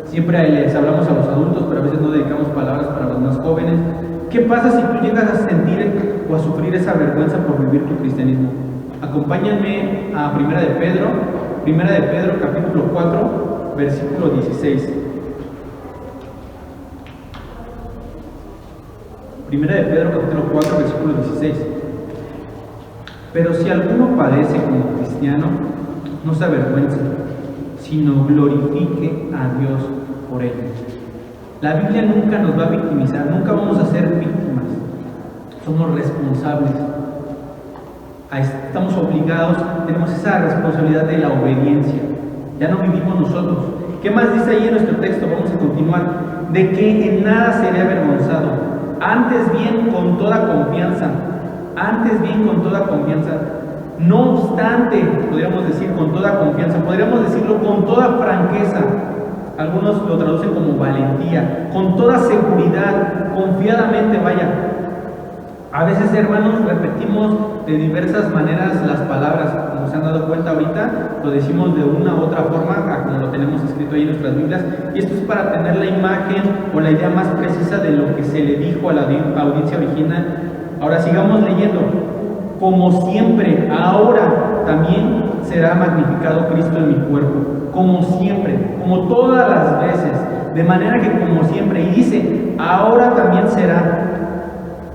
Siempre les hablamos a los adultos, pero a veces no dedicamos palabras para los más jóvenes. ¿Qué pasa si tú llegas a sentir o a sufrir esa vergüenza por vivir tu cristianismo? Acompáñenme a Primera de Pedro capítulo 4, versículo 16. Primera de Pedro capítulo 4, versículo 16. Pero si alguno padece como cristiano, no se avergüence, sino glorifique a Dios por ello. La Biblia nunca nos va a victimizar, nunca vamos a ser víctimas. Somos responsables. Estamos obligados, tenemos esa responsabilidad de la obediencia. Ya no vivimos nosotros. ¿Qué más dice ahí en nuestro texto? Vamos a continuar. De que en nada seré avergonzado, antes bien con toda confianza. No obstante, podríamos decir con toda confianza, podríamos decirlo con toda franqueza. Algunos lo traducen como valentía, con toda seguridad, confiadamente, vaya. A veces, hermanos, repetimos de diversas maneras las palabras, como se han dado cuenta ahorita, lo decimos de una u otra forma, como lo tenemos escrito ahí en nuestras Biblias, y esto es para tener la imagen o la idea más precisa de lo que se le dijo a la audiencia original. Ahora sigamos leyendo. Como siempre, ahora también será magnificado Cristo en mi cuerpo, como siempre, como todas las veces, de manera que como siempre, y dice, ahora también será.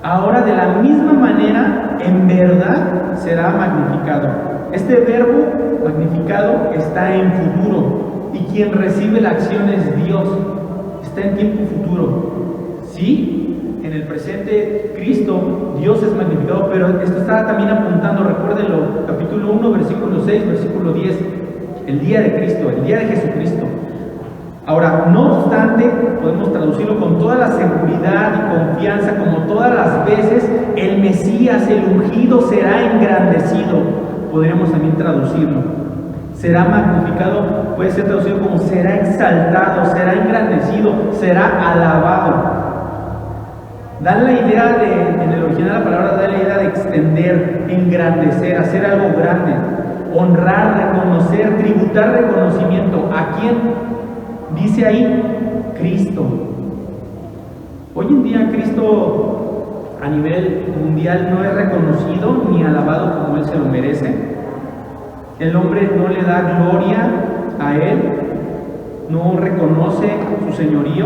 Ahora de la misma manera, en verdad, será magnificado. Este verbo magnificado está en futuro, y quien recibe la acción es Dios. Está en tiempo futuro. ¿Sí? En el presente, Cristo, Dios es magnificado, pero esto está también apuntando, recuérdenlo, capítulo 1, versículo 6, versículo 10, el día de Cristo, el día de Jesucristo. Ahora, no obstante, podemos traducirlo con toda la seguridad y confianza, como todas las veces, el Mesías, el ungido, será engrandecido. Podríamos también traducirlo. Será magnificado, puede ser traducido como será exaltado, será engrandecido, será alabado. Da la idea en el original la palabra da la idea de extender, engrandecer, hacer algo grande, honrar, reconocer, tributar reconocimiento. ¿A quién? Dice ahí, Cristo. Hoy en día Cristo a nivel mundial no es reconocido ni alabado como Él se lo merece. El hombre no le da gloria a Él, no reconoce su señorío.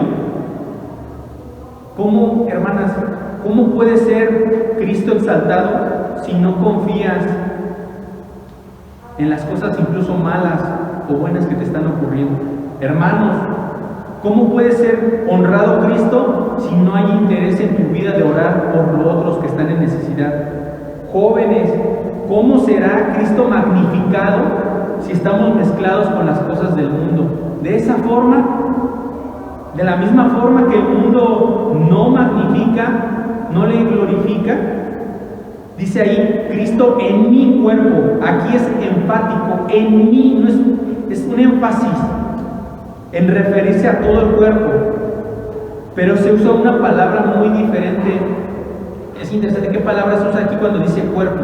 ¿Cómo, hermanas, cómo puede ser Cristo exaltado si no confías en las cosas incluso malas o buenas que te están ocurriendo? Hermanos, ¿cómo puede ser honrado Cristo si no hay interés en tu vida de orar por los otros que están en necesidad? Jóvenes, ¿cómo será Cristo magnificado si estamos mezclados con las cosas del mundo? De esa forma, de la misma forma que el mundo no magnifica, no le glorifica, dice ahí, Cristo en mi cuerpo. Aquí es enfático, en mí, no es un énfasis en referirse a todo el cuerpo, pero se usa una palabra muy diferente. Es interesante qué palabra se usa aquí cuando dice cuerpo.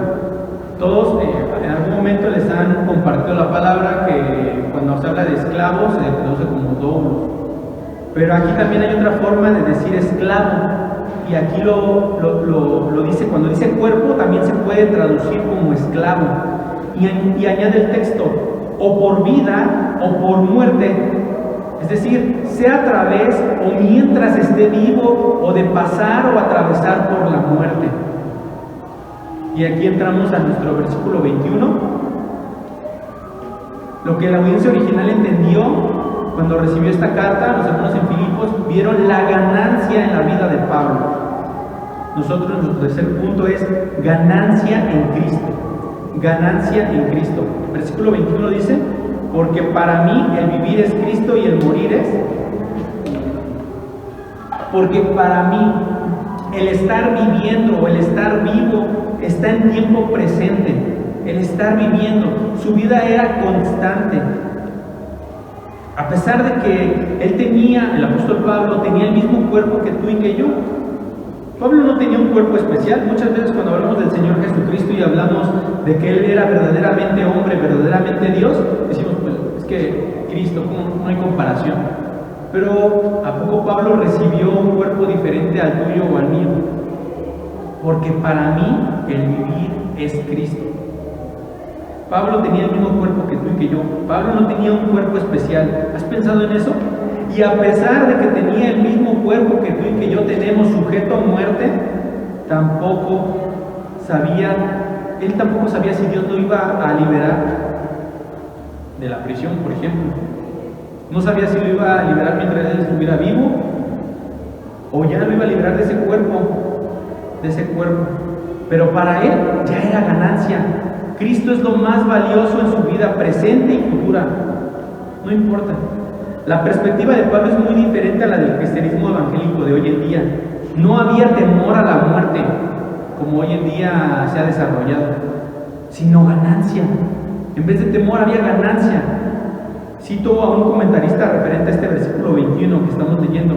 Todos en algún momento les han compartido la palabra que cuando se habla de esclavos se traduce como doulos. Pero aquí también hay otra forma de decir esclavo, y aquí lo dice, cuando dice cuerpo también se puede puede traducir como esclavo. Y añade el texto, o por vida o por muerte. Es decir, sea a través o mientras esté vivo, o de pasar o atravesar por la muerte. Y aquí entramos a nuestro versículo 21. Lo que la audiencia original entendió cuando recibió esta carta, los hermanos en Filipos vieron la ganancia en la vida de Pablo. Nosotros, nuestro tercer punto es ganancia en Cristo. Ganancia en Cristo. Versículo 21 dice: porque para mí el vivir es Cristo y el morir es. Porque para mí el estar viviendo o el estar vivo está en tiempo presente. El estar viviendo, su vida era constante. A pesar de que él tenía, el apóstol Pablo tenía el mismo cuerpo que tú y que yo. Pablo no tenía un cuerpo especial. Muchas veces cuando hablamos del Señor Jesucristo y hablamos de que Él era verdaderamente hombre, verdaderamente Dios, decimos, pues es que Cristo, no hay comparación. Pero ¿a poco Pablo recibió un cuerpo diferente al tuyo o al mío? Porque para mí el vivir es Cristo. Pablo tenía el mismo cuerpo que tú y que yo. Pablo no tenía un cuerpo especial. ¿Has pensado en eso? Y a pesar de que tenía el mismo cuerpo que tú y que yo tenemos, sujeto a muerte, él tampoco sabía si Dios lo iba a liberar de la prisión, por ejemplo. No sabía si lo iba a liberar mientras él estuviera vivo, o ya lo iba a liberar de ese cuerpo. Pero para él ya era ganancia. Cristo es lo más valioso en su vida, presente y futura. No importa. La perspectiva de Pablo es muy diferente a la del cristianismo evangélico de hoy en día. No había temor a la muerte, como hoy en día se ha desarrollado, sino ganancia. En vez de temor había ganancia. Cito a un comentarista referente a este versículo 21 que estamos leyendo.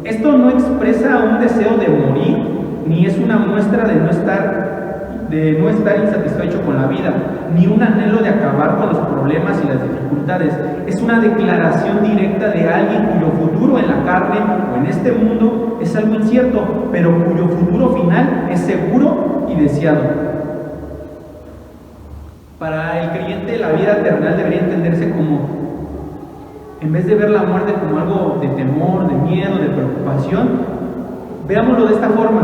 Esto no expresa un deseo de morir, ni es una muestra de no estar insatisfecho con la vida, ni un anhelo de acabar con los problemas y las dificultades. Es una declaración directa de alguien cuyo futuro en la carne o en este mundo es algo incierto, pero cuyo futuro final es seguro y deseado. Para el creyente, la vida terrenal debería entenderse como, en vez de ver la muerte como algo de temor, de miedo, de preocupación, veámoslo de esta forma.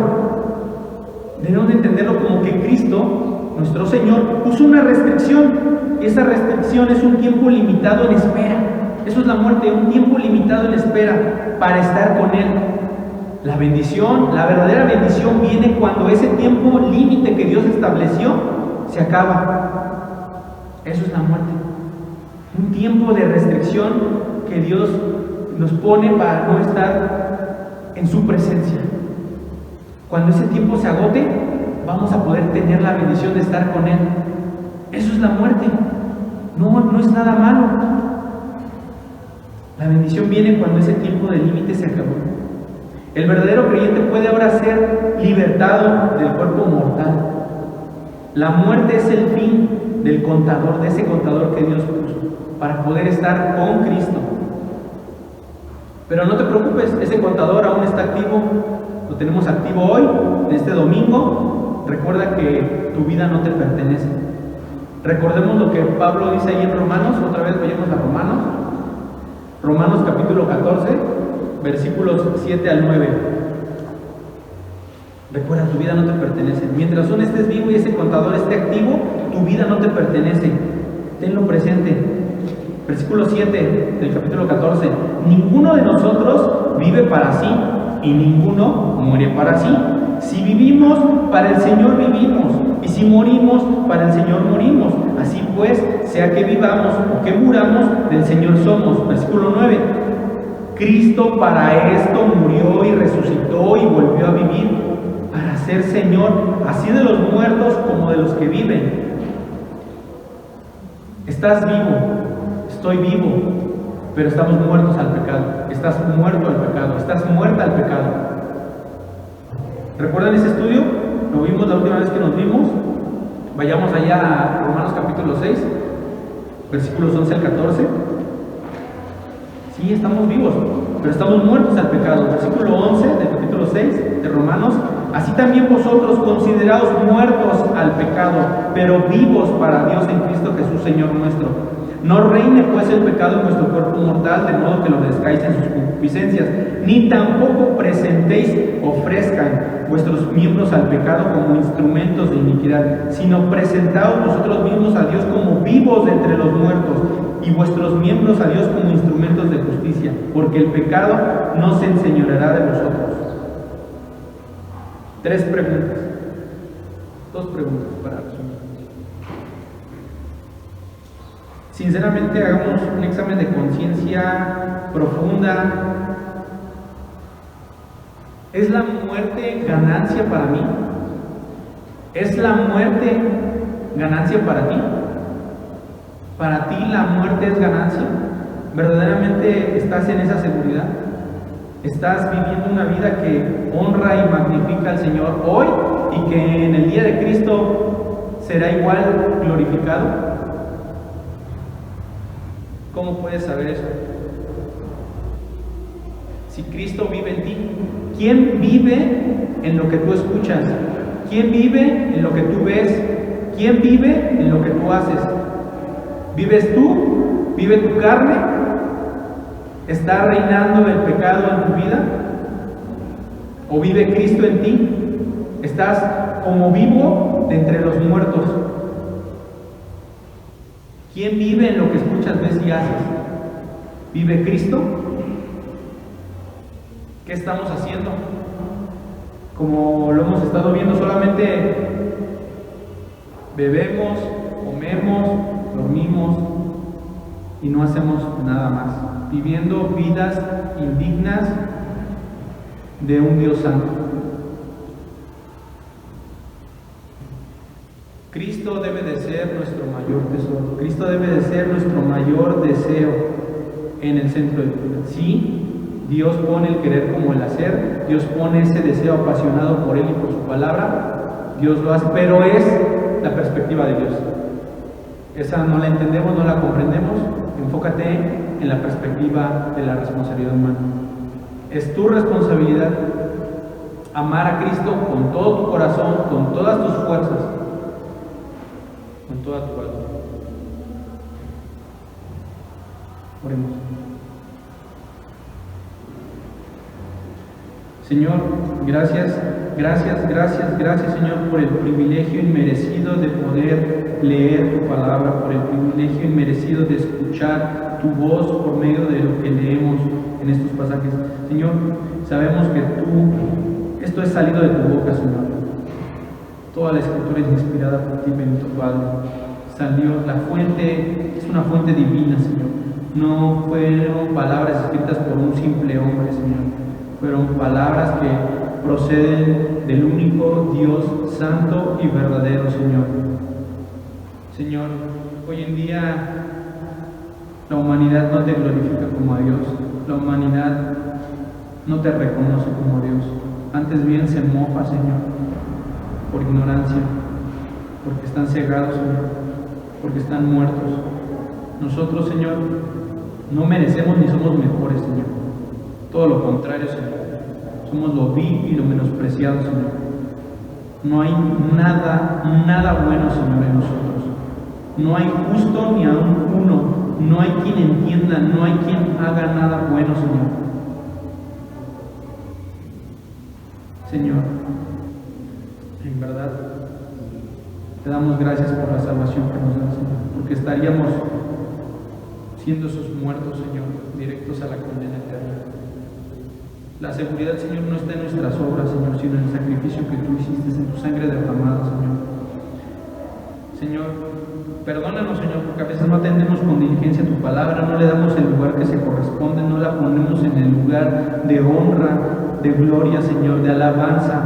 Debemos de entenderlo como que Cristo, nuestro Señor, puso una restricción, y esa restricción es un tiempo limitado en espera. Eso es la muerte, un tiempo limitado en espera para estar con Él. La bendición, la verdadera bendición viene cuando ese tiempo límite que Dios estableció se acaba. Eso es la muerte. Un tiempo de restricción que Dios nos pone para no estar en su presencia. Cuando ese tiempo se agote, vamos a poder tener la bendición de estar con Él. Eso es la muerte. No es nada malo. La bendición viene cuando ese tiempo de límite se acabó. El verdadero creyente puede ahora ser libertado del cuerpo mortal. La muerte es el fin del contador, de ese contador que Dios puso, para poder estar con Cristo. Pero no te preocupes, ese contador aún está activo. Lo tenemos activo hoy, en este domingo. Recuerda que tu vida no te pertenece. Recordemos lo que Pablo dice ahí en Romanos. Otra vez vayamos a Romanos. Romanos capítulo 14, versículos 7 al 9. Recuerda, tu vida no te pertenece. Mientras aún estés vivo y ese contador esté activo, tu vida no te pertenece. Tenlo presente. Versículo 7 del capítulo 14. Ninguno de nosotros vive para sí, y ninguno muere para sí. Si vivimos, para el Señor vivimos, y si morimos, para el Señor morimos. Así pues, sea que vivamos o que muramos, del Señor somos. Versículo 9. Cristo para esto murió y resucitó y volvió a vivir, para ser Señor, así de los muertos como de los que viven. Estás vivo, estoy vivo, pero estamos muertos al pecado. Estás muerto al pecado, estás muerta al pecado. ¿Recuerdan ese estudio? Lo vimos la última vez que nos vimos. Vayamos allá a Romanos capítulo 6, versículos 11 al 14. Sí, estamos vivos, pero estamos muertos al pecado. Versículo 11 del capítulo 6 de Romanos. Así también vosotros, considerados muertos al al pecado, pero vivos para Dios en Cristo Jesús, Señor nuestro. No reine pues el pecado en vuestro cuerpo mortal, de modo que lo descáis en sus concupiscencias, ni tampoco presentéis, ofrezcan vuestros miembros al pecado como instrumentos de iniquidad, sino presentaos vosotros mismos a Dios como vivos de entre los muertos, y vuestros miembros a Dios como instrumentos de justicia, porque el pecado no se enseñoreará de vosotros. 3 preguntas. 2 preguntas para resumir. Sinceramente, hagamos un examen de conciencia profunda. ¿Es la muerte ganancia para mí? ¿Es la muerte ganancia para ti? ¿Para ti la muerte es ganancia? ¿Verdaderamente estás en esa seguridad? ¿Estás viviendo una vida que honra y magnifica al Señor hoy y que en el día de Cristo será igual glorificado? ¿Cómo puedes saber eso? Si Cristo vive en ti, ¿quién vive en lo que tú escuchas? ¿Quién vive en lo que tú ves? ¿Quién vive en lo que tú haces? ¿Vives tú? ¿Vive tu carne? ¿Está reinando el pecado en tu vida? ¿O vive Cristo en ti? ¿Estás como vivo de entre los muertos? ¿Quién vive en lo que escuchas, ves y haces? ¿Vive Cristo? ¿Qué estamos haciendo? Como lo hemos estado viendo, solamente bebemos, comemos, dormimos y no hacemos nada más, viviendo vidas indignas de un Dios santo. Cristo debe de ser nuestro mayor tesoro. Cristo debe de ser nuestro mayor deseo en el centro de tu vida. Sí, Dios pone el querer como el hacer. Dios pone ese deseo apasionado por Él y por su palabra. Dios lo hace, pero es la perspectiva de Dios. Esa no la entendemos, no la comprendemos. Enfócate en la perspectiva de la responsabilidad humana. Es tu responsabilidad amar a Cristo con todo tu corazón, con todas tus fuerzas, con toda tu alma. Oremos. Señor, gracias, Señor, por el privilegio inmerecido de poder leer tu palabra, por el privilegio inmerecido de escuchar tu voz por medio de lo que leemos en estos pasajes. Señor, sabemos que esto es salido de tu boca, Señor. Toda la escritura es inspirada por ti, bendito Padre. Salió, la fuente es una fuente divina, Señor. No fueron palabras escritas por un simple hombre, Señor. Fueron palabras que proceden del único Dios santo y verdadero, Señor. Señor, hoy en día la humanidad no te glorifica como a Dios. La humanidad no te reconoce como a Dios. Antes bien se mofa, Señor, por ignorancia, porque están cegados, Señor, porque están muertos. Nosotros, Señor, no merecemos ni somos mejores, Señor. Todo lo contrario, Señor. Somos lo vil y lo menospreciado, Señor. No hay nada bueno, Señor, en nosotros. No hay justo ni aún uno. No hay quien entienda, no hay quien haga nada bueno, Señor. Señor, en verdad, te damos gracias por la salvación que nos das, Señor, porque estaríamos siendo esos muertos, Señor, directos a la condena eterna. La seguridad, Señor, no está en nuestras obras, Señor, sino en el sacrificio que tú hiciste, en tu sangre derramada, Señor. Señor, perdónanos, Señor, porque a veces no atendemos con diligencia tu palabra, no le damos el lugar que se corresponde, no la ponemos en el lugar de honra, de gloria, Señor, de alabanza.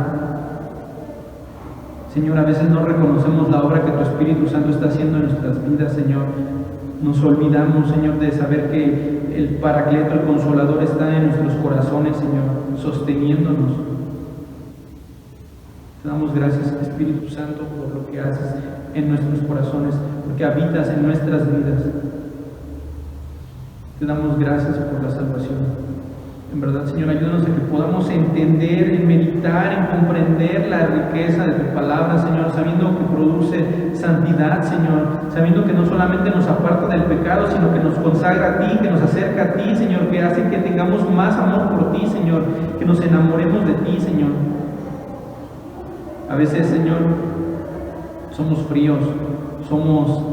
Señor, a veces no reconocemos la obra que tu Espíritu Santo está haciendo en nuestras vidas, Señor. Nos olvidamos, Señor, de saber que el Paracleto, el Consolador, está en nuestros corazones, Señor, sosteniéndonos. Te damos gracias, Espíritu Santo, por lo que haces en nuestros corazones, porque habitas en nuestras vidas. Te damos gracias por la salvación. En verdad, Señor, ayúdanos a que podamos entender, en meditar, en comprender la riqueza de tu palabra, Señor, sabiendo que produce santidad, Señor, sabiendo que no solamente nos aparta del pecado, sino que nos consagra a ti, que nos acerca a ti, Señor, que hace que tengamos más amor por ti, Señor, que nos enamoremos de ti, Señor. A veces, Señor, somos fríos, somos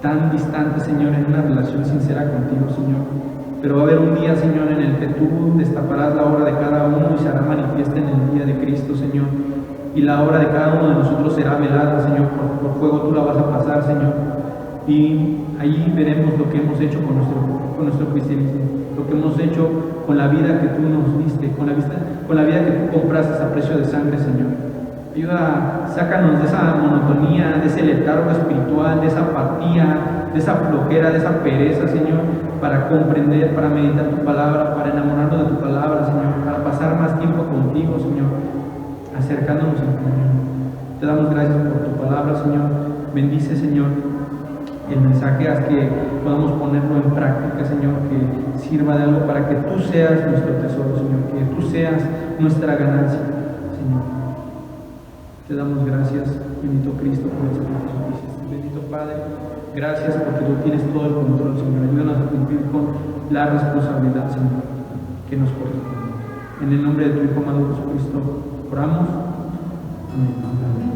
tan distantes, Señor, en una relación sincera contigo, Señor. Pero va a haber un día, Señor, en el que tú destaparás la obra de cada uno y se hará manifiesta en el día de Cristo, Señor. Y la obra de cada uno de nosotros será velada, Señor, por fuego tú la vas a pasar, Señor. Y ahí veremos lo que hemos hecho con nuestro cristianismo, lo que hemos hecho con la vida que tú nos diste, con la vida que tú compraste a precio de sangre, Señor. Ayuda, sácanos de esa monotonía, de ese letargo espiritual, de esa apatía, de esa flojera, de esa pereza, Señor, para comprender, para meditar tu palabra, para enamorarnos de tu palabra, Señor, para pasar más tiempo contigo, Señor, acercándonos a ti. Te damos gracias por tu palabra, Señor. Bendice, Señor, el mensaje, haz que podamos ponerlo en práctica, Señor, que sirva de algo para que tú seas nuestro tesoro, Señor, que tú seas nuestra ganancia, Señor. Te damos gracias, bendito Cristo, por el sacrificio que hiciste. Bendito Padre, gracias porque tú tienes todo el control, Señor. Ayúdanos a cumplir con la responsabilidad, Señor, que nos corresponde. En el nombre de tu Hijo amado Jesucristo, oramos. Amén.